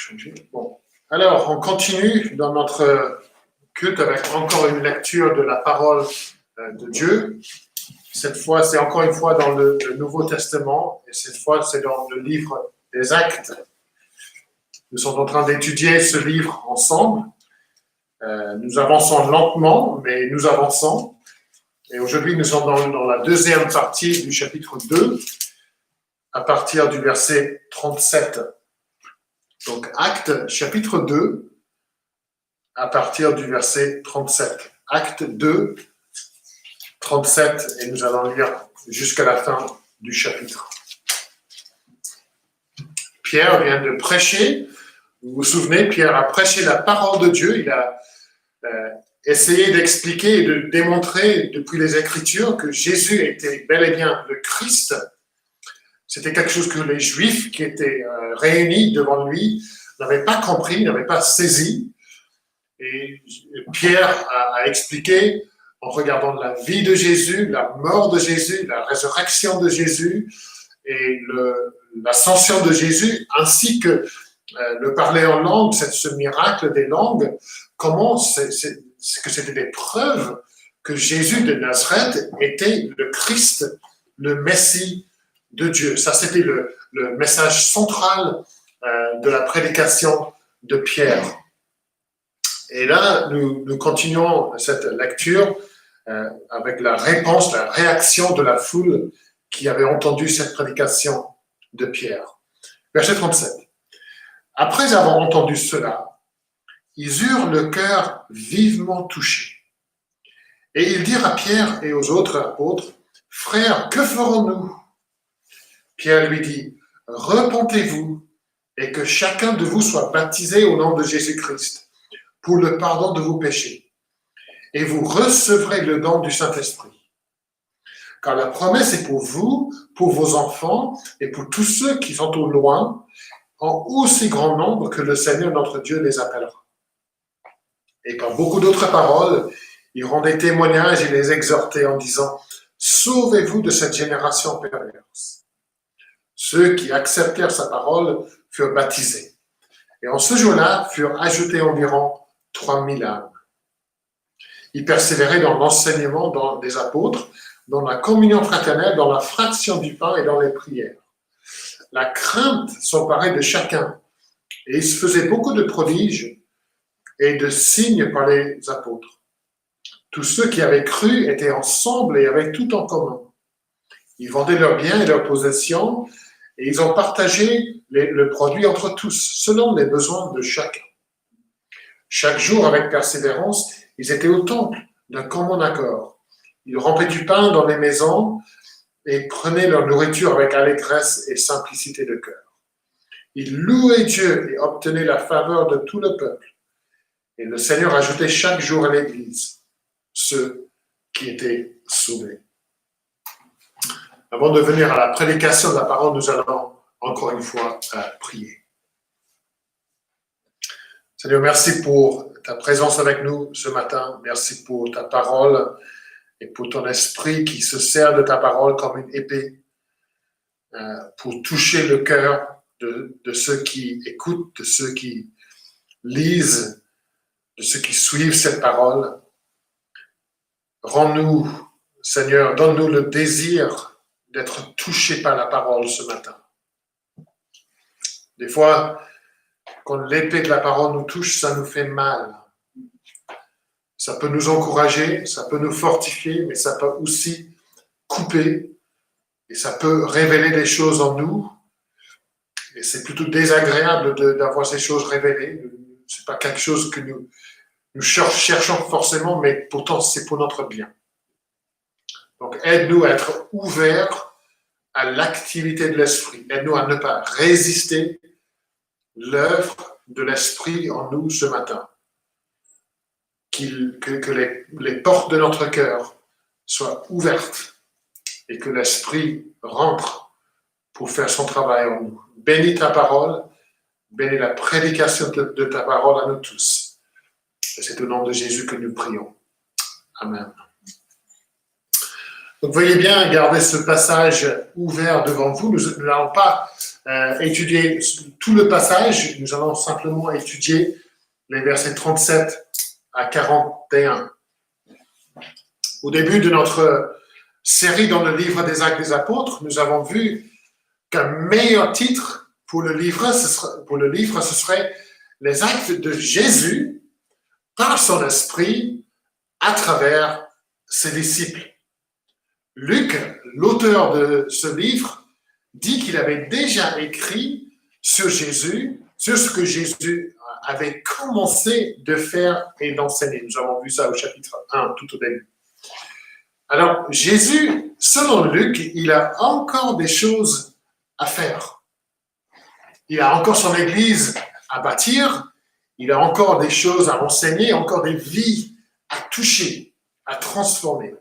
changer. Bon. Alors, on continue dans notre culte avec encore une lecture de la parole de Dieu. Cette fois, c'est encore une fois dans le Nouveau Testament, et cette fois, c'est dans le livre des Actes. Nous sommes en train d'étudier ce livre ensemble. Nous avançons lentement, mais nous avançons. Et aujourd'hui, nous sommes dans la deuxième partie du chapitre 2, à partir du verset 37. Donc, Actes, chapitre 2, à partir du verset 37. Acte 2, 37, et nous allons lire jusqu'à la fin du chapitre. Pierre vient de prêcher. Vous vous souvenez, Pierre a prêché la parole de Dieu. Il a essayé d'expliquer et de démontrer depuis les Écritures que Jésus était bel et bien le Christ. C'était quelque chose que les Juifs qui étaient réunis devant lui n'avaient pas compris, n'avaient pas saisi. Et Pierre a expliqué, en regardant la vie de Jésus, la mort de Jésus, la résurrection de Jésus et l'ascension de Jésus, ainsi que le parler en langue, ce miracle des langues, comment que c'était des preuves que Jésus de Nazareth était le Christ, le Messie de Dieu. Ça, c'était le message central de la prédication de Pierre. Et là, nous continuons cette lecture avec la réponse, la réaction de la foule qui avait entendu cette prédication de Pierre. Verset 37. Après avoir entendu cela, ils eurent le cœur vivement touché. Et ils dirent à Pierre et aux autres apôtres, « Frères, que ferons-nous » Pierre lui dit, « Repentez-vous et que chacun de vous soit baptisé au nom de Jésus-Christ pour le pardon de vos péchés. Et vous recevrez le don du Saint-Esprit. Car la promesse est pour vous, pour vos enfants et pour tous ceux qui sont au loin, en aussi grand nombre que le Seigneur notre Dieu les appellera. » Et par beaucoup d'autres paroles, il rendait témoignage et les exhortait en disant, « Sauvez-vous de cette génération perverse. » Ceux qui acceptèrent sa parole furent baptisés. Et en ce jour-là furent ajoutés environ 3000 âmes. Ils persévéraient dans l'enseignement des apôtres, dans la communion fraternelle, dans la fraction du pain et dans les prières. La crainte s'emparait de chacun, et il se faisait beaucoup de prodiges et de signes par les apôtres. Tous ceux qui avaient cru étaient ensemble et avaient tout en commun. Ils vendaient leurs biens et leurs possessions, et ils ont partagé le produit entre tous, selon les besoins de chacun. Chaque jour, avec persévérance, ils étaient au temple d'un commun accord. Ils rompaient du pain dans les maisons et prenaient leur nourriture avec allégresse et simplicité de cœur. Ils louaient Dieu et obtenaient la faveur de tout le peuple. Et le Seigneur ajoutait chaque jour à l'Église ceux qui étaient sauvés. Avant de venir à la prédication de la parole, nous allons encore une fois prier. Seigneur, merci pour ta présence avec nous ce matin. Merci pour ta parole et pour ton esprit qui se sert de ta parole comme une épée pour toucher le cœur de ceux qui écoutent, de ceux qui lisent, de ceux qui suivent cette parole. Rends-nous, Seigneur, donne-nous le désir d'être touchés par la parole ce matin. Des fois, quand l'épée de la parole nous touche, ça nous fait mal. Ça peut nous encourager, ça peut nous fortifier, mais ça peut aussi couper et ça peut révéler des choses en nous. Et c'est plutôt désagréable d'avoir ces choses révélées. Ce n'est pas quelque chose que nous cherchons forcément, mais pourtant c'est pour notre bien. Donc aide-nous à être ouverts à l'activité de l'esprit. Aide-nous à ne pas résister l'œuvre de l'esprit en nous ce matin. Que les portes de notre cœur soient ouvertes et que l'esprit rentre pour faire son travail en nous. Bénis ta parole, bénis la prédication de ta parole à nous tous. Et c'est au nom de Jésus que nous prions. Amen. Donc, veuillez bien garder ce passage ouvert devant vous. Nous n'allons pas étudier tout le passage, nous allons simplement étudier les versets 37 à 41. Au début de notre série dans le livre des Actes des Apôtres, nous avons vu qu'un meilleur titre pour le livre, ce serait les actes de Jésus par son esprit à travers ses disciples. Luc, l'auteur de ce livre, dit qu'il avait déjà écrit sur Jésus, sur ce que Jésus avait commencé de faire et d'enseigner. Nous avons vu ça au chapitre 1, tout au début. Alors, Jésus, selon Luc, il a encore des choses à faire. Il a encore son Église à bâtir, il a encore des choses à enseigner, encore des vies à toucher, à transformer.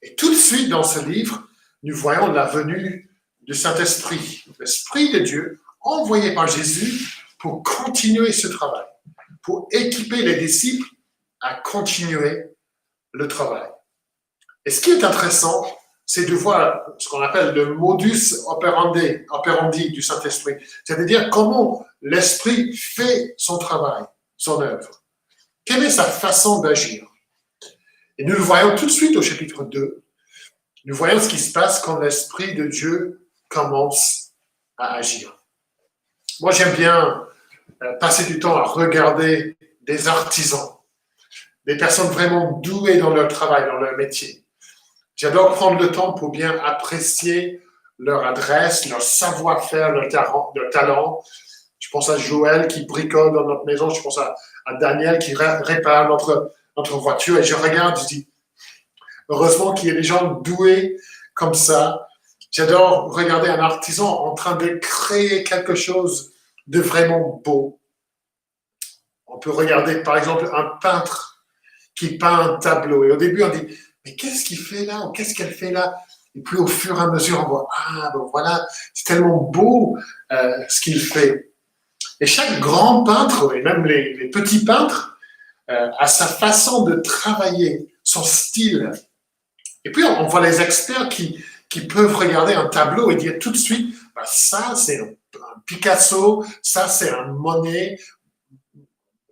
Et tout de suite, dans ce livre, nous voyons la venue du Saint-Esprit, l'Esprit de Dieu, envoyé par Jésus pour continuer ce travail, pour équiper les disciples à continuer le travail. Et ce qui est intéressant, c'est de voir ce qu'on appelle le modus operandi du Saint-Esprit, c'est-à-dire comment l'Esprit fait son travail, son œuvre. Quelle est sa façon d'agir? Et nous le voyons tout de suite au chapitre 2. Nous voyons ce qui se passe quand l'Esprit de Dieu commence à agir. Moi, j'aime bien passer du temps à regarder des artisans, des personnes vraiment douées dans leur travail, dans leur métier. J'adore prendre le temps pour bien apprécier leur adresse, leur savoir-faire, leur talent. Je pense à Joël qui bricole dans notre maison, je pense à Daniel qui répare notre voiture, et je regarde, je dis, heureusement qu'il y a des gens doués comme ça. J'adore regarder un artisan en train de créer quelque chose de vraiment beau. On peut regarder, par exemple, un peintre qui peint un tableau. Et au début, on dit, mais qu'est-ce qu'il fait là? Ou qu'est-ce qu'elle fait là? Et puis, au fur et à mesure, on voit, ben voilà, c'est tellement beau ce qu'il fait. Et chaque grand peintre, et même les petits peintres, a sa façon de travailler, son style. Et puis, on voit les experts qui peuvent regarder un tableau et dire tout de suite, ben ça, c'est un Picasso, ça, c'est un Monet.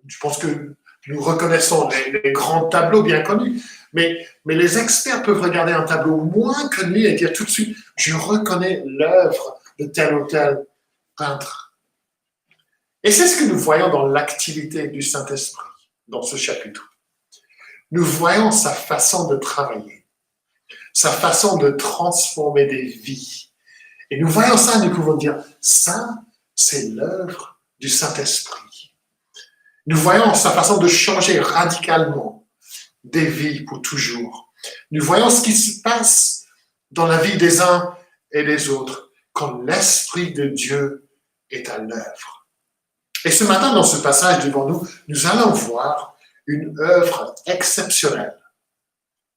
Je pense que nous reconnaissons les grands tableaux bien connus. Mais les experts peuvent regarder un tableau moins connu et dire tout de suite, je reconnais l'œuvre de tel ou tel peintre. Et c'est ce que nous voyons dans l'activité du Saint-Esprit, dans ce chapitre. Nous voyons sa façon de travailler, sa façon de transformer des vies. Et nous voyons ça, nous pouvons dire, ça, c'est l'œuvre du Saint-Esprit. Nous voyons sa façon de changer radicalement des vies pour toujours. Nous voyons ce qui se passe dans la vie des uns et des autres quand l'Esprit de Dieu est à l'œuvre. Et ce matin, dans ce passage devant nous, nous allons voir une œuvre exceptionnelle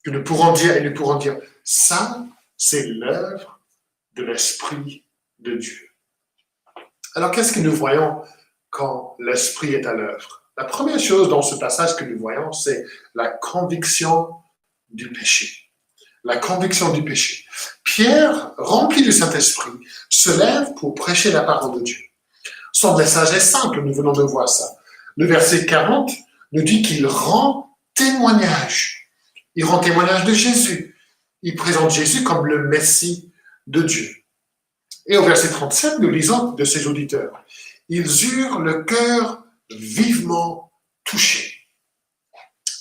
que nous pourrons dire, ça, c'est l'œuvre de l'Esprit de Dieu. Alors, qu'est-ce que nous voyons quand l'Esprit est à l'œuvre? La première chose dans ce passage que nous voyons, c'est la conviction du péché. La conviction du péché. Pierre, rempli du Saint-Esprit, se lève pour prêcher la parole de Dieu. Son message est simple, nous venons de voir ça. Le verset 40 nous dit qu'il rend témoignage. Il rend témoignage de Jésus. Il présente Jésus comme le Messie de Dieu. Et au verset 37, nous lisons de ses auditeurs. Ils eurent le cœur vivement touché.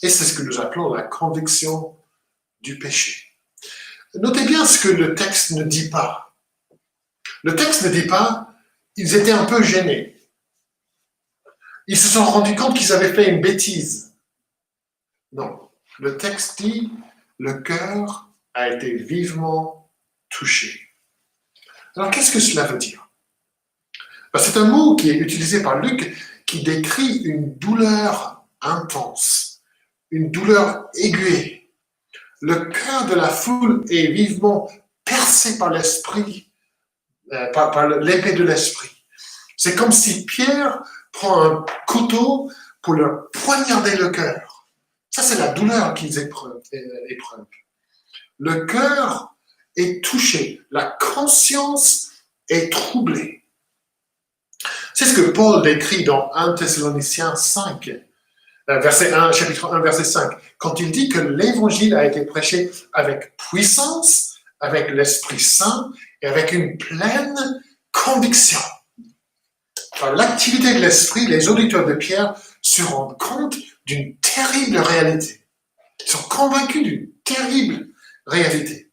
Et c'est ce que nous appelons la conviction du péché. Notez bien ce que le texte ne dit pas. Le texte ne dit pas, ils étaient un peu gênés. Ils se sont rendus compte qu'ils avaient fait une bêtise. Non, le texte dit, le cœur a été vivement touché. Alors, qu'est-ce que cela veut dire? C'est un mot qui est utilisé par Luc qui décrit une douleur intense, une douleur aiguë. Le cœur de la foule est vivement percé par l'esprit, par l'épée de l'esprit. C'est comme si Pierre prend un couteau pour leur poignarder le cœur. Ça, c'est la douleur qu'ils éprouvent. Le cœur est touché, la conscience est troublée. C'est ce que Paul décrit dans 1 Thessaloniciens 5, verset 1, chapitre 1, verset 5, quand il dit que l'évangile a été prêché avec puissance, avec l'Esprit Saint et avec une pleine conviction. Par l'activité de l'Esprit, les auditeurs de Pierre se rendent compte d'une terrible réalité. Ils sont convaincus d'une terrible réalité.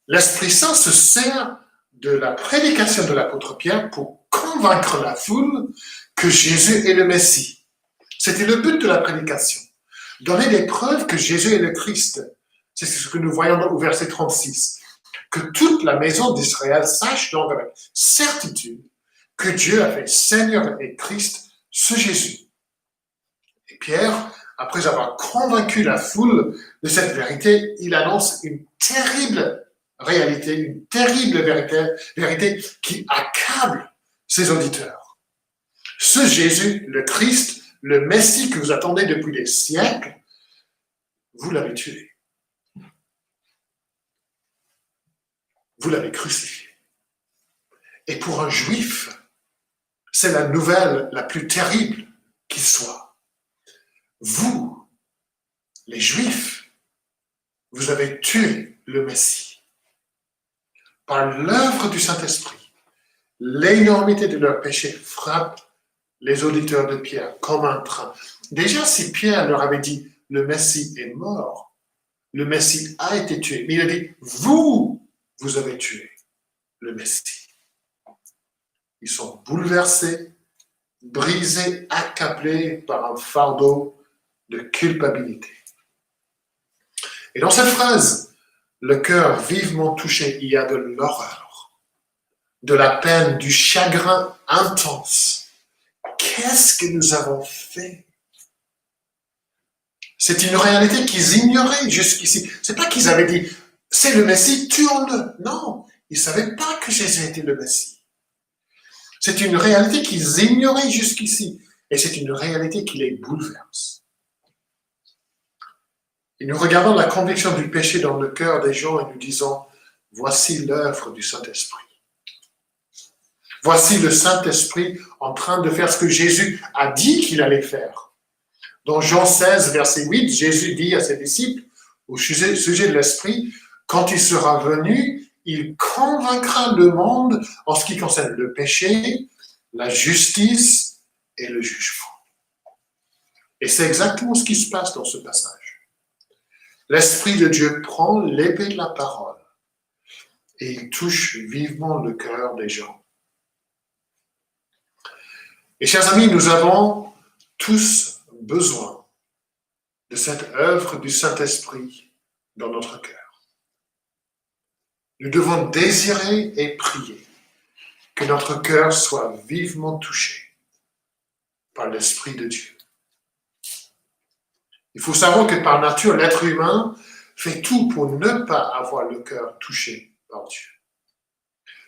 L'Esprit Saint se sert de la prédication de l'apôtre Pierre pour convaincre la foule que Jésus est le Messie. C'était le but de la prédication. Donner des preuves que Jésus est le Christ. C'est ce que nous voyons au verset 36. Que toute la maison d'Israël sache donc avec certitude que Dieu a fait Seigneur et Christ ce Jésus. Et Pierre, après avoir convaincu la foule de cette vérité, il annonce une terrible réalité, une terrible vérité qui accable ses auditeurs. Ce Jésus, le Christ, le Messie que vous attendez depuis des siècles, vous l'avez tué. Vous l'avez crucifié. Et pour un juif, c'est la nouvelle la plus terrible qui soit. Vous, les Juifs, vous avez tué le Messie. Par l'œuvre du Saint-Esprit, l'énormité de leur péché frappe les auditeurs de Pierre comme un train. Déjà, si Pierre leur avait dit « le Messie est mort », le Messie a été tué. Mais il a dit « vous avez tué le Messie ». Ils sont bouleversés, brisés, accablés par un fardeau de culpabilité. Et dans cette phrase, le cœur vivement touché, il y a de l'horreur, de la peine, du chagrin intense. Qu'est-ce que nous avons fait? C'est une réalité qu'ils ignoraient jusqu'ici. C'est pas qu'ils avaient dit, c'est le Messie, tuons-le. Non, ils ne savaient pas que Jésus était le Messie. C'est une réalité qu'ils ignoraient jusqu'ici. Et c'est une réalité qui les bouleverse. Et nous regardons la conviction du péché dans le cœur des gens et nous disons, voici l'œuvre du Saint-Esprit. Voici le Saint-Esprit en train de faire ce que Jésus a dit qu'il allait faire. Dans Jean 16, verset 8, Jésus dit à ses disciples, au sujet de l'Esprit, quand il sera venu, il convaincra le monde en ce qui concerne le péché, la justice et le jugement. Et c'est exactement ce qui se passe dans ce passage. L'Esprit de Dieu prend l'épée de la parole et il touche vivement le cœur des gens. Et chers amis, nous avons tous besoin de cette œuvre du Saint-Esprit dans notre cœur. Nous devons désirer et prier que notre cœur soit vivement touché par l'Esprit de Dieu. Il faut savoir que par nature, l'être humain fait tout pour ne pas avoir le cœur touché par Dieu.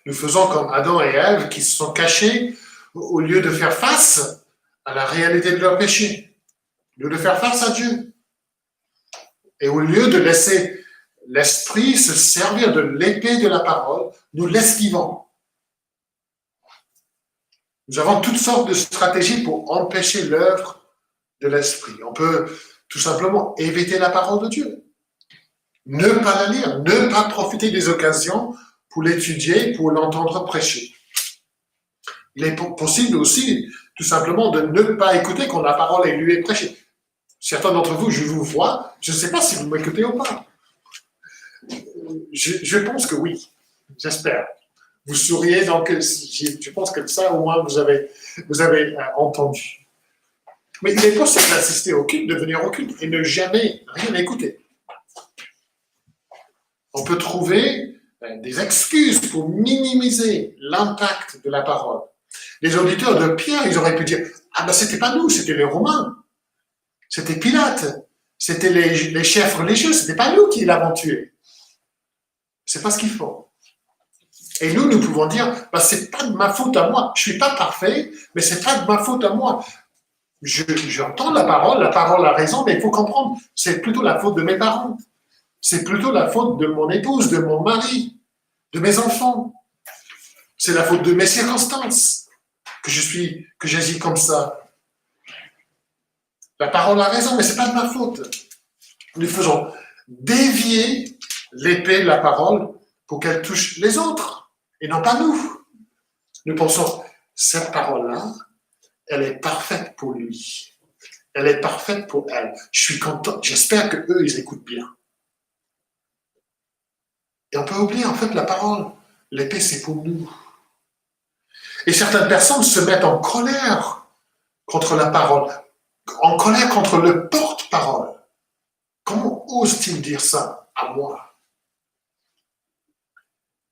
Nous faisons comme Adam et Ève qui se sont cachés au lieu de faire face à la réalité de leur péché, au lieu de faire face à Dieu. Et au lieu de laisser l'Esprit se servir de l'épée de la parole, nous l'esquivons. Nous avons toutes sortes de stratégies pour empêcher l'œuvre de l'Esprit. On peut tout simplement éviter la parole de Dieu, ne pas la lire, ne pas profiter des occasions pour l'étudier, pour l'entendre prêcher. Il est possible aussi, tout simplement, de ne pas écouter quand la parole est lue et prêchée. Certains d'entre vous, je vous vois, je ne sais pas si vous m'écoutez ou pas. Je pense que oui, j'espère. Vous souriez, donc je pense que ça, au moins, vous avez entendu. Mais il est possible d'assister au culte, de venir au culte et ne jamais rien écouter. On peut trouver des excuses pour minimiser l'impact de la parole. Les auditeurs de Pierre, ils auraient pu dire « Ah ben c'était pas nous, c'était les Romains, c'était Pilate, c'était les chefs religieux, c'était pas nous qui l'avons tué. » C'est pas ce qu'ils font. Et nous pouvons dire bah, « C'est pas de ma faute à moi, je suis pas parfait, mais c'est pas de ma faute à moi. » J'entends la parole a raison, mais il faut comprendre, c'est plutôt la faute de mes parents. C'est plutôt la faute de mon épouse, de mon mari, de mes enfants. C'est la faute de mes circonstances que j'agis comme ça. La parole a raison, mais ce n'est pas de ma faute. Nous faisons dévier l'épée de la parole pour qu'elle touche les autres et non pas nous. Nous pensons, cette parole-là, elle est parfaite pour lui. Elle est parfaite pour elle. Je suis content. J'espère qu'eux, ils écoutent bien. Et on peut oublier, en fait, la parole. L'épée, c'est pour nous. Et certaines personnes se mettent en colère contre la parole, en colère contre le porte-parole. Comment ose-t-il dire ça à moi?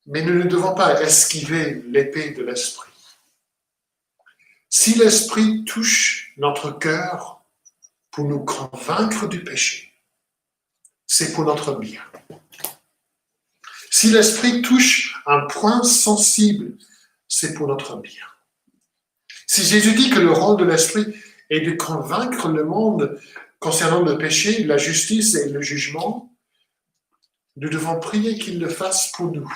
Mais nous ne devons pas esquiver l'épée de l'esprit. Si l'esprit touche notre cœur pour nous convaincre du péché, c'est pour notre bien. Si l'esprit touche un point sensible, c'est pour notre bien. Si Jésus dit que le rôle de l'esprit est de convaincre le monde concernant le péché, la justice et le jugement, nous devons prier qu'il le fasse pour nous.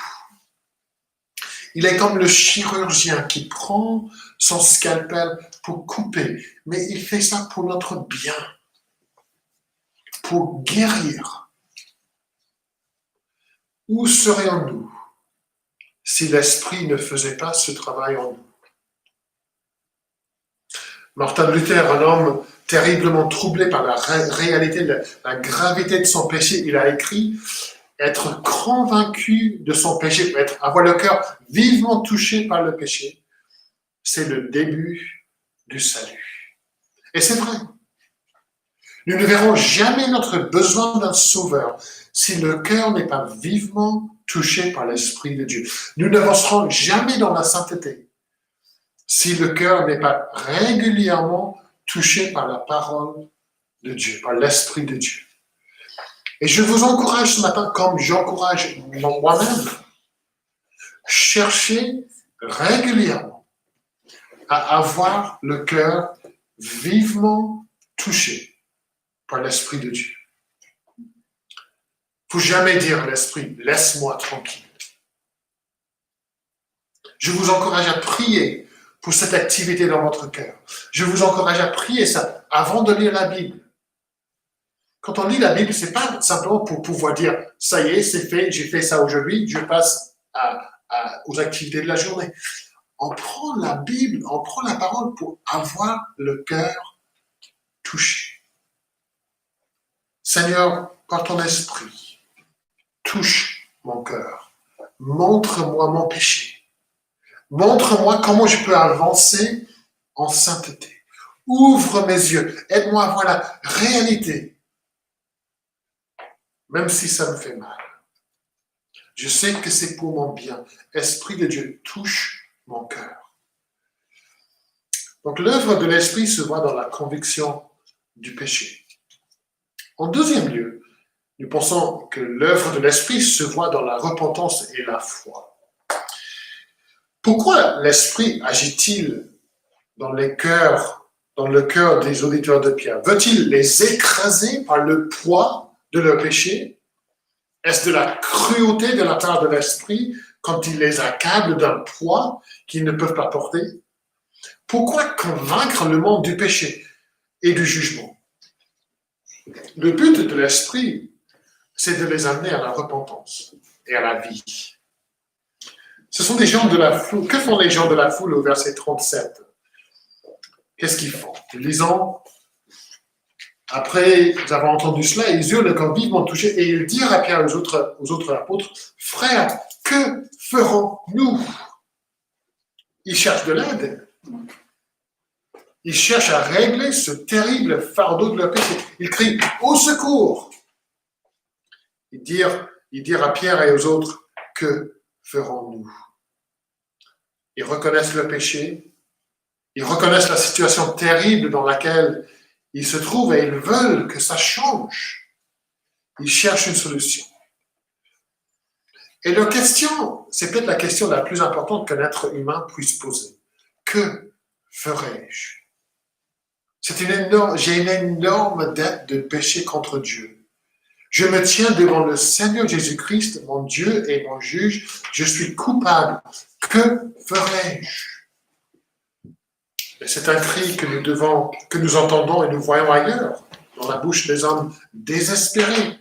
Il est comme le chirurgien qui prend son scalpel pour couper, mais il fait ça pour notre bien, pour guérir. Où serions-nous si l'esprit ne faisait pas ce travail en nous? Martin Luther, un homme terriblement troublé par la réalité, la gravité de son péché, il a écrit « Être convaincu de son péché, avoir le cœur vivement touché par le péché, c'est le début du salut. » Et c'est vrai. Nous ne verrons jamais notre besoin d'un sauveur si le cœur n'est pas vivement touché par l'Esprit de Dieu. Nous n'avancerons jamais dans la sainteté si le cœur n'est pas régulièrement touché par la parole de Dieu, par l'Esprit de Dieu. Et je vous encourage ce matin, comme j'encourage moi-même, cherchez régulièrement à avoir le cœur vivement touché par l'Esprit de Dieu. Il ne faut jamais dire à l'Esprit, laisse-moi tranquille. Je vous encourage à prier pour cette activité dans votre cœur. Je vous encourage à prier ça avant de lire la Bible. Quand on lit la Bible, c'est pas simplement pour pouvoir dire « ça y est, c'est fait, j'ai fait ça aujourd'hui, je passe aux activités de la journée ». On prend la Bible, on prend la parole pour avoir le cœur touché. Seigneur, par ton esprit, touche mon cœur. Montre-moi mon péché. Montre-moi comment je peux avancer en sainteté. Ouvre mes yeux. Aide-moi à voir la réalité. Même si ça me fait mal. Je sais que c'est pour mon bien. Esprit de Dieu, touche mon cœur. Donc l'œuvre de l'esprit se voit dans la conviction du péché. En deuxième lieu, nous pensons que l'œuvre de l'esprit se voit dans la repentance et la foi. Pourquoi l'esprit agit-il dans le cœur des auditeurs de Pierre? Veut-il les écraser par le poids de leur péché? Est-ce de la cruauté de la part de l'esprit quand il les accable d'un poids qu'ils ne peuvent pas porter? Pourquoi convaincre le monde du péché et du jugement? Le but de l'esprit, c'est de les amener à la repentance et à la vie. Ce sont des gens de la foule. Que font les gens de la foule au verset 37? Qu'est-ce qu'ils font? Lisons. Après avoir entendu cela, ils eurent le cœur vivement touché et ils dirent à Pierre et aux autres apôtres, « Frères, que ferons-nous » Ils cherchent de l'aide. Ils cherchent à régler ce terrible fardeau de leur péché. Ils crient « Au secours » Ils dirent à Pierre et aux autres, « Que ferons-nous » Ils reconnaissent le péché, ils reconnaissent la situation terrible dans laquelle ils se trouvent et ils veulent que ça change. Ils cherchent une solution. Et leur question, c'est peut-être la question la plus importante qu'un être humain puisse poser. Que ferais-je? J'ai une énorme dette de péché contre Dieu. Je me tiens devant le Seigneur Jésus-Christ, mon Dieu et mon juge. Je suis coupable. Que ferai-je? Et c'est un cri que nous entendons et nous voyons ailleurs, dans la bouche des hommes désespérés.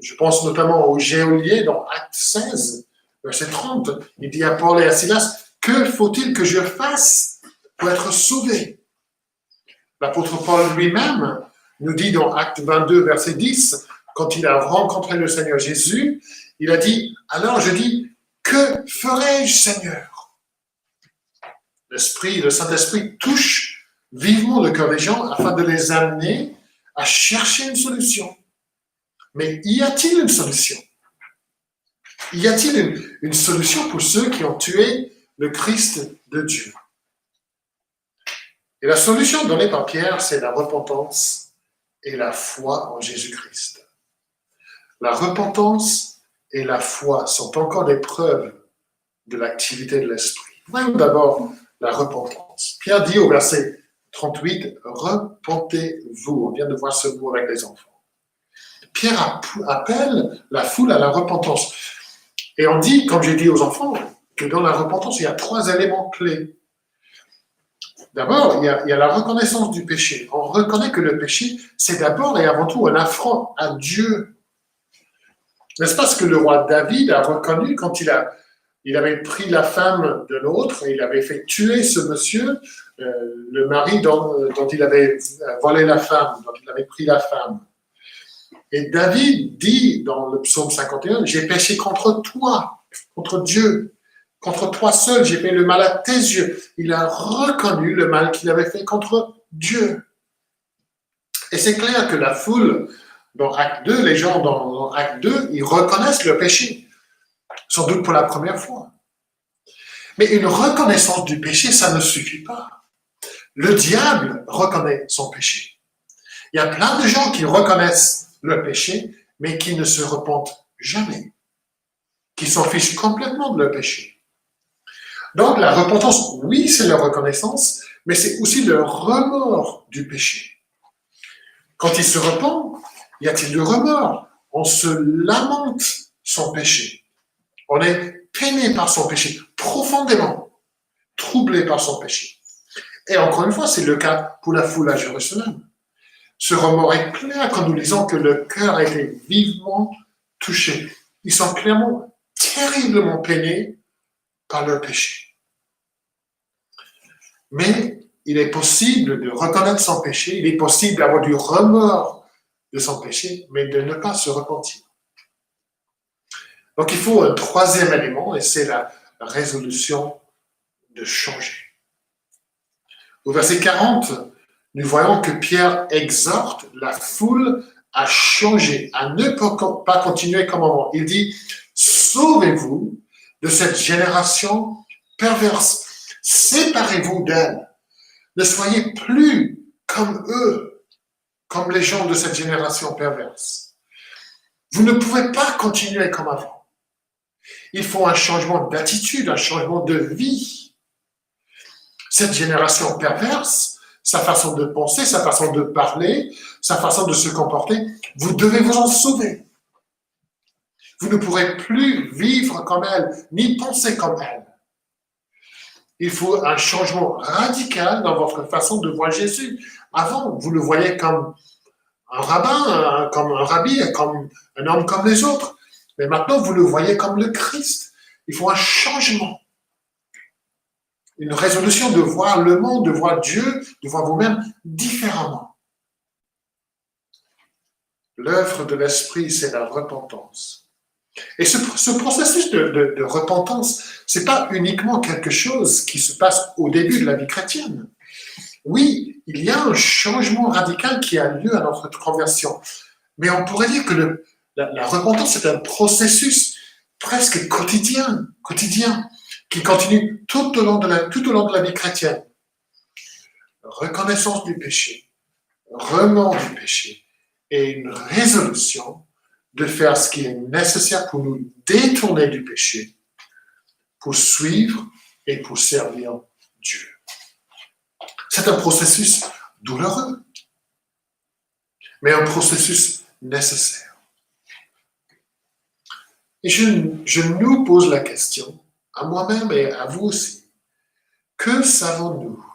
Je pense notamment au geôlier dans Acte 16, verset 30. Il dit à Paul et à Silas, que faut-il que je fasse pour être sauvé? L'apôtre Paul lui-même nous dit dans Acte 22, verset 10, quand il a rencontré le Seigneur Jésus, il a dit, alors je dis, que ferai-je, Seigneur? Le Saint-Esprit touche vivement le cœur des gens afin de les amener à chercher une solution. Mais y a-t-il une solution? Y a-t-il une solution pour ceux qui ont tué le Christ de Dieu? Et la solution donnée par Pierre, c'est la repentance et la foi en Jésus-Christ. La repentance et la foi sont encore des preuves de l'activité de l'Esprit. Voyons d'abord la repentance. Pierre dit au verset 38, « Repentez-vous ». On vient de voir ce mot avec les enfants. Pierre appelle la foule à la repentance. Et on dit, comme j'ai dit aux enfants, que dans la repentance, il y a 3 éléments clés. D'abord, il y a la reconnaissance du péché. On reconnaît que le péché, c'est d'abord et avant tout un affront à Dieu. N'est-ce pas ce que le roi David a reconnu quand il avait pris la femme de l'autre, et il avait fait tuer ce monsieur, le mari dont il avait volé la femme, dont il avait pris la femme. Et David dit dans le psaume 51, « J'ai péché contre toi, contre Dieu. Contre toi seul, j'ai fait le mal à tes yeux. » Il a reconnu le mal qu'il avait fait contre Dieu. Et c'est clair que la foule, dans Acte 2, les gens dans Acte 2, ils reconnaissent le péché, sans doute pour la première fois. Mais une reconnaissance du péché, ça ne suffit pas. Le diable reconnaît son péché. Il y a plein de gens qui reconnaissent le péché, mais qui ne se repentent jamais, qui s'en fichent complètement de leur péché. Donc la repentance, oui, c'est la reconnaissance, mais c'est aussi le remords du péché. Quand il se repent, y a-t-il du remords? On se lamente son péché. On est peiné par son péché, profondément troublé par son péché. Et encore une fois, c'est le cas pour la foule à Jérusalem. Ce remords est clair quand nous lisons que le cœur a été vivement touché. Ils sont clairement, terriblement peinés par leur péché. Mais il est possible de reconnaître son péché, il est possible d'avoir du remords de son péché, mais de ne pas se repentir. Donc il faut un 3e élément, et c'est la résolution de changer. Au verset 40, nous voyons que Pierre exhorte la foule à changer, à ne pas continuer comme avant. Il dit, sauvez-vous de cette génération perverse. Séparez-vous d'elle. Ne soyez plus comme eux, comme les gens de cette génération perverse. Vous ne pouvez pas continuer comme avant. Il faut un changement d'attitude, un changement de vie. Cette génération perverse, sa façon de penser, sa façon de parler, sa façon de se comporter, vous devez vous en sauver. Vous ne pourrez plus vivre comme elle, ni penser comme elle. Il faut un changement radical dans votre façon de voir Jésus. Avant, vous le voyez comme un rabbin, comme un rabbi, comme un homme comme les autres. Mais maintenant, vous le voyez comme le Christ. Il faut un changement. Une résolution de voir le monde, de voir Dieu, de voir vous-même différemment. L'œuvre de l'Esprit, c'est la repentance. Et ce processus de repentance, ce n'est pas uniquement quelque chose qui se passe au début de la vie chrétienne. Oui, il y a un changement radical qui a lieu à notre conversion. Mais on pourrait dire que la repentance, c'est un processus presque quotidien, qui continue tout au long de la vie chrétienne. Reconnaissance du péché, remords du péché, et une résolution de faire ce qui est nécessaire pour nous détourner du péché, pour suivre et pour servir Dieu. C'est un processus douloureux, mais un processus nécessaire. Et je nous pose la question, à moi-même et à vous aussi, que savons-nous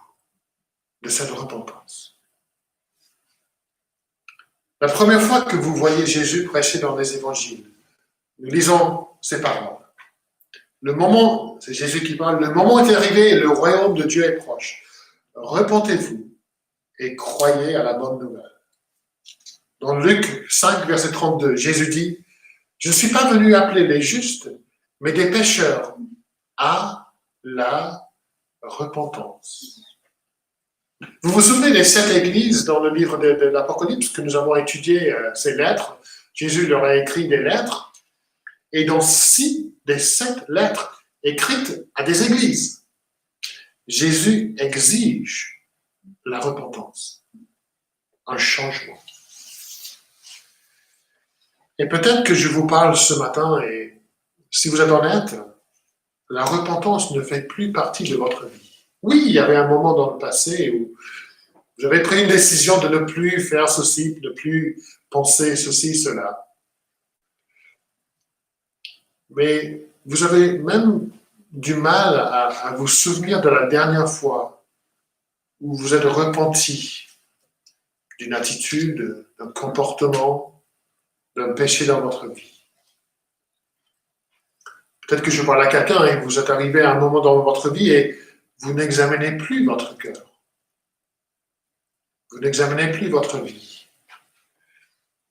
de cette repentance? La première fois que vous voyez Jésus prêcher dans les évangiles, nous lisons ces paroles. Le moment, c'est Jésus qui parle, le moment est arrivé et le royaume de Dieu est proche. Repentez-vous et croyez à la bonne nouvelle. Dans Luc 5, verset 32, Jésus dit, « Je ne suis pas venu appeler les justes, mais des pécheurs à la repentance. » Vous vous souvenez des 7 églises dans le livre de l'Apocalypse que nous avons étudié, ces lettres? Jésus leur a écrit des lettres, et dans 6 des 7 lettres écrites à des églises, Jésus exige la repentance, un changement. Et peut-être que je vous parle ce matin, et si vous êtes honnête, la repentance ne fait plus partie de votre vie. Oui, il y avait un moment dans le passé où vous avez pris une décision de ne plus faire ceci, de ne plus penser ceci, cela. Mais vous avez même du mal à vous souvenir de la dernière fois où vous êtes repenti d'une attitude, d'un comportement, d'un péché dans votre vie. Peut-être que je parle à quelqu'un et vous êtes arrivé à un moment dans votre vie et vous n'examinez plus votre cœur. Vous n'examinez plus votre vie.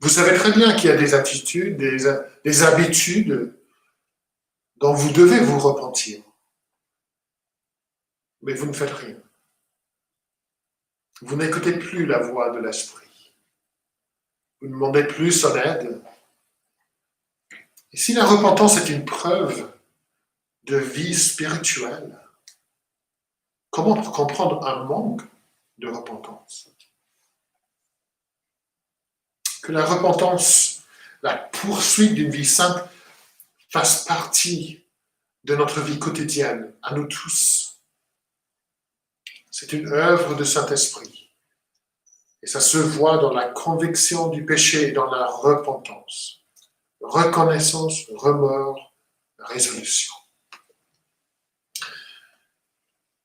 Vous savez très bien qu'il y a des attitudes, des habitudes dont vous devez vous repentir. Mais vous ne faites rien. Vous n'écoutez plus la voix de l'esprit. Vous ne demandez plus son aide. Et si la repentance est une preuve de vie spirituelle, comment comprendre un manque de repentance? Que la repentance, la poursuite d'une vie sainte, fasse partie de notre vie quotidienne, à nous tous. C'est une œuvre de Saint-Esprit. Et ça se voit dans la conviction du péché et dans la repentance. Reconnaissance, remords, résolution.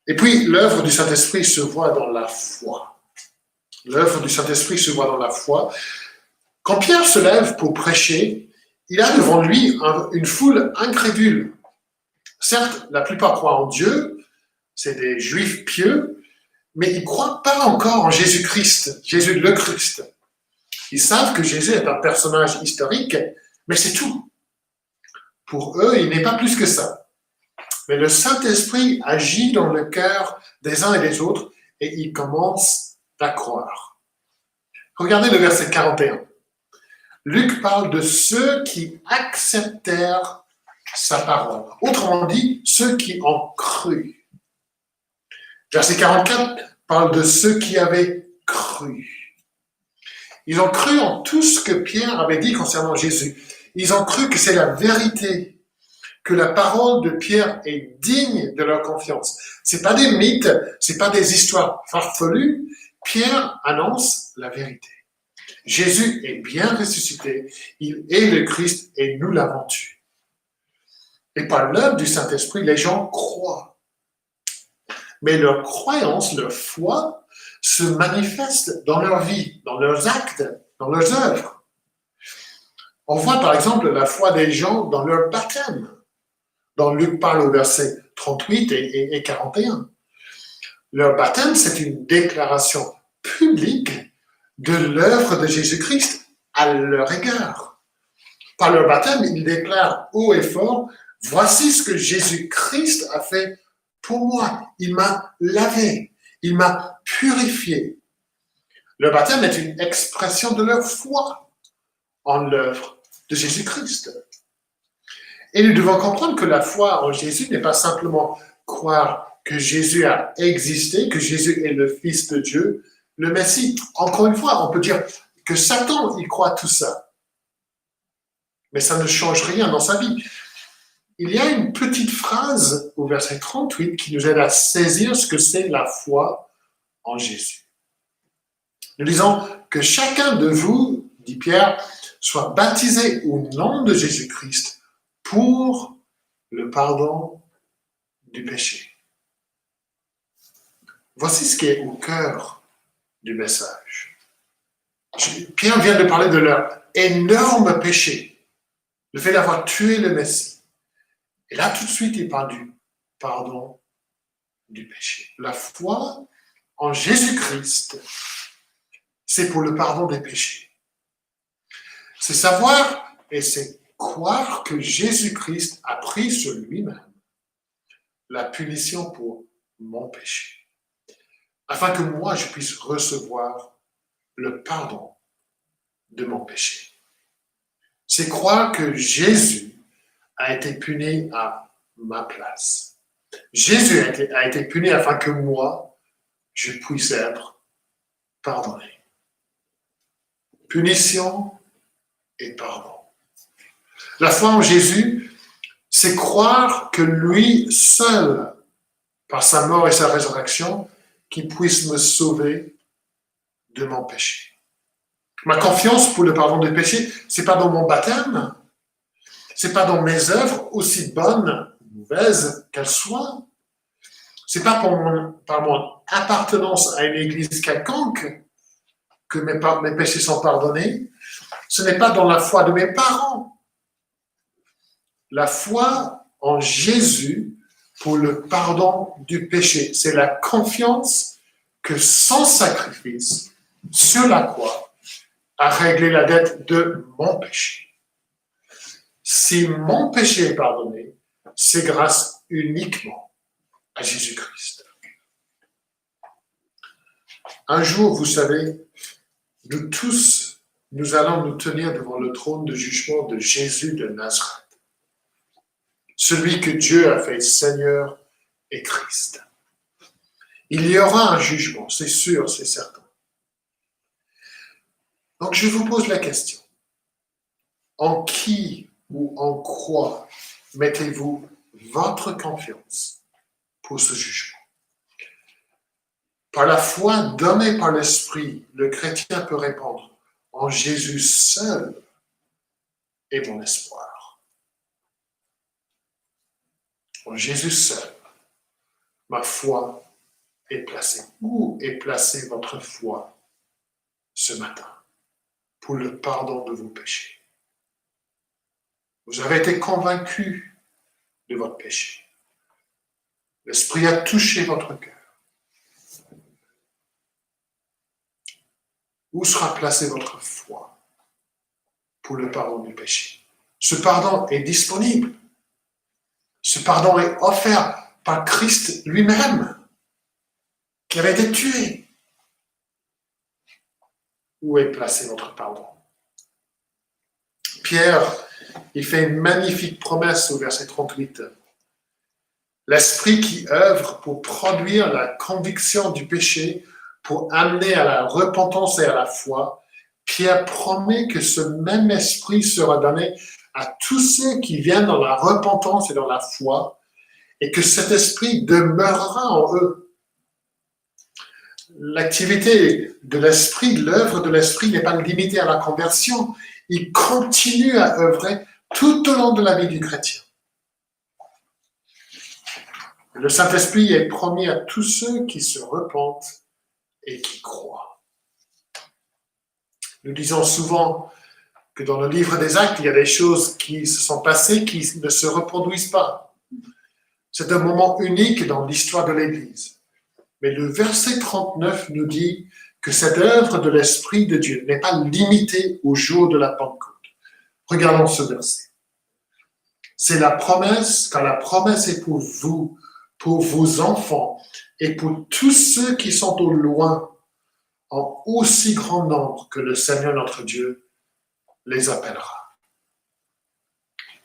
Et puis, l'œuvre du Saint-Esprit se voit dans la foi. L'œuvre du Saint-Esprit se voit dans la foi. Quand Pierre se lève pour prêcher, il a devant lui une foule incrédule. Certes, la plupart croient en Dieu, c'est des Juifs pieux, mais ils ne croient pas encore en Jésus-Christ, Jésus le Christ. Ils savent que Jésus est un personnage historique, mais c'est tout. Pour eux, il n'est pas plus que ça. Mais le Saint-Esprit agit dans le cœur des uns et des autres et ils commencent à croire. Regardez le verset 41. Luc parle de ceux qui acceptèrent sa parole. Autrement dit, ceux qui ont cru. Verset 44 parle de ceux qui avaient cru. Ils ont cru en tout ce que Pierre avait dit concernant Jésus. Ils ont cru que c'est la vérité, que la parole de Pierre est digne de leur confiance. C'est pas des mythes, c'est pas des histoires farfelues. Pierre annonce la vérité. Jésus est bien ressuscité, il est le Christ et nous l'avons tué. Et par l'œuvre du Saint-Esprit, les gens croient. Mais leur croyance, leur foi, se manifeste dans leur vie, dans leurs actes, dans leurs œuvres. On voit par exemple la foi des gens dans leur baptême. Dans Luc parle au verset 38 et 41. Leur baptême, c'est une déclaration publique de l'œuvre de Jésus-Christ à leur égard. Par leur baptême, ils déclarent haut et fort, « Voici ce que Jésus-Christ a fait pour moi. Il m'a lavé, il m'a purifié. » Le baptême est une expression de leur foi en l'œuvre de Jésus-Christ. Et nous devons comprendre que la foi en Jésus n'est pas simplement croire que Jésus a existé, que Jésus est le Fils de Dieu, le Messie. Encore une fois, on peut dire que Satan, il croit tout ça. Mais ça ne change rien dans sa vie. Il y a une petite phrase au verset 38 qui nous aide à saisir ce que c'est la foi en Jésus. Nous disons que chacun de vous, dit Pierre, soit baptisé au nom de Jésus-Christ pour le pardon du péché. Voici ce qui est au cœur du message. Pierre vient de parler de leur énorme péché, le fait d'avoir tué le Messie. Et là, tout de suite, il parle du pardon du péché. La foi en Jésus-Christ, c'est pour le pardon des péchés. C'est savoir et c'est croire que Jésus-Christ a pris sur lui-même la punition pour mon péché, afin que moi, je puisse recevoir le pardon de mon péché. C'est croire que Jésus a été puni à ma place. Jésus a été puni afin que moi, je puisse être pardonné. Punition et pardon. La foi en Jésus, c'est croire que lui seul, par sa mort et sa résurrection, qu'il puisse me sauver de mon péché. Ma confiance pour le pardon des péchés, c'est pas dans mon baptême, c'est pas dans mes œuvres, aussi bonnes ou mauvaises qu'elles soient. C'est pas par mon appartenance à une église quelconque que mes péchés sont pardonnés. Ce n'est pas dans la foi de mes parents. La foi en Jésus pour le pardon du péché, c'est la confiance que son sacrifice sur la croix a réglé la dette de mon péché. Si mon péché est pardonné, c'est grâce uniquement à Jésus-Christ. Un jour, vous savez, nous tous, nous allons nous tenir devant le trône de jugement de Jésus de Nazareth, celui que Dieu a fait Seigneur et Christ. Il y aura un jugement, c'est sûr, c'est certain. Donc je vous pose la question. En qui ou en quoi mettez-vous votre confiance pour ce jugement? Par la foi donnée par l'Esprit, le chrétien peut répondre « En Jésus seul est mon espoir. En Jésus seul, ma foi est placée. » Où est placée votre foi ce matin pour le pardon de vos péchés? Vous avez été convaincu de votre péché. L'Esprit a touché votre cœur. Où sera placée votre foi pour le pardon du péché? Ce pardon est disponible. Ce pardon est offert par Christ lui-même, qui avait été tué. Où est placé votre pardon? Pierre, il fait une magnifique promesse au verset 38. L'Esprit qui œuvre pour produire la conviction du péché, pour amener à la repentance et à la foi, Pierre promet que ce même Esprit sera donné à tous ceux qui viennent dans la repentance et dans la foi, et que cet Esprit demeurera en eux. L'activité de l'Esprit, l'œuvre de l'Esprit n'est pas limitée à la conversion. Il continue à œuvrer tout au long de la vie du chrétien. Le Saint-Esprit est promis à tous ceux qui se repentent et qui croient. Nous disons souvent que dans le livre des Actes, il y a des choses qui se sont passées qui ne se reproduisent pas. C'est un moment unique dans l'histoire de l'Église. Mais le verset 39 nous dit que cette œuvre de l'Esprit de Dieu n'est pas limitée au jour de la Pentecôte. Regardons ce verset. C'est la promesse, car la promesse est pour vous, pour vos enfants et pour tous ceux qui sont au loin, en aussi grand nombre que le Seigneur notre Dieu les appellera.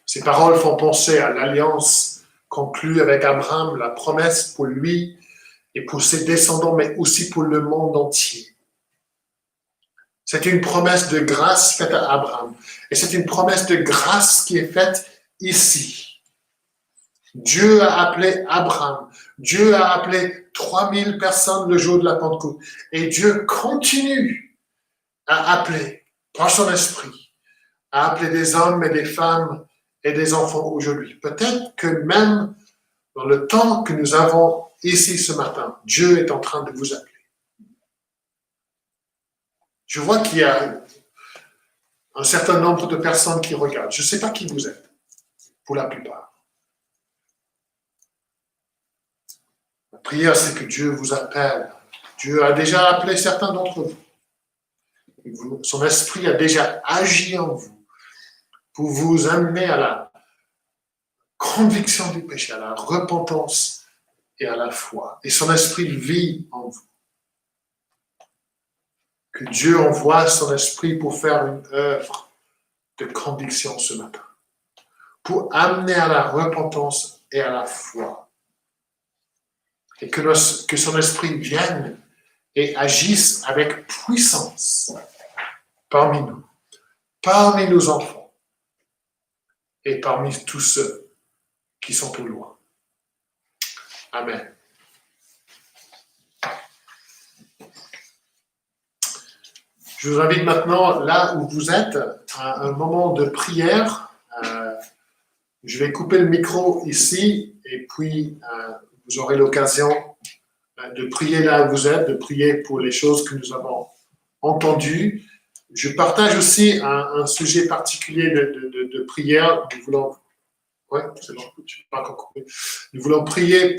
Ces paroles font penser à l'alliance conclue avec Abraham, la promesse pour lui et pour ses descendants, mais aussi pour le monde entier. C'est une promesse de grâce faite à Abraham. Et c'est une promesse de grâce qui est faite ici. Dieu a appelé Abraham. Dieu a appelé 3000 personnes le jour de la Pentecôte. Et Dieu continue à appeler, par son esprit, à appeler des hommes et des femmes et des enfants aujourd'hui. Peut-être que même dans le temps que nous avons ici ce matin, Dieu est en train de vous appeler. Je vois qu'il y a un certain nombre de personnes qui regardent. Je ne sais pas qui vous êtes, pour la plupart. La prière, c'est que Dieu vous appelle. Dieu a déjà appelé certains d'entre vous. Son esprit a déjà agi en vous pour vous amener à la conviction du péché, à la repentance et à la foi. Et son esprit vit en vous. Que Dieu envoie son esprit pour faire une œuvre de conviction ce matin, pour amener à la repentance et à la foi. Et que son esprit vienne et agisse avec puissance parmi nous, parmi nos enfants et parmi tous ceux qui sont au loin. Amen. Je vous invite maintenant, là où vous êtes, à un moment de prière. Je vais couper le micro ici et puis vous aurez l'occasion de prier là où vous êtes, de prier pour les choses que nous avons entendues. Je partage aussi un sujet particulier de prière. Nous voulons, ouais, c'est bon, tu peux pas encore couper. Nous voulons prier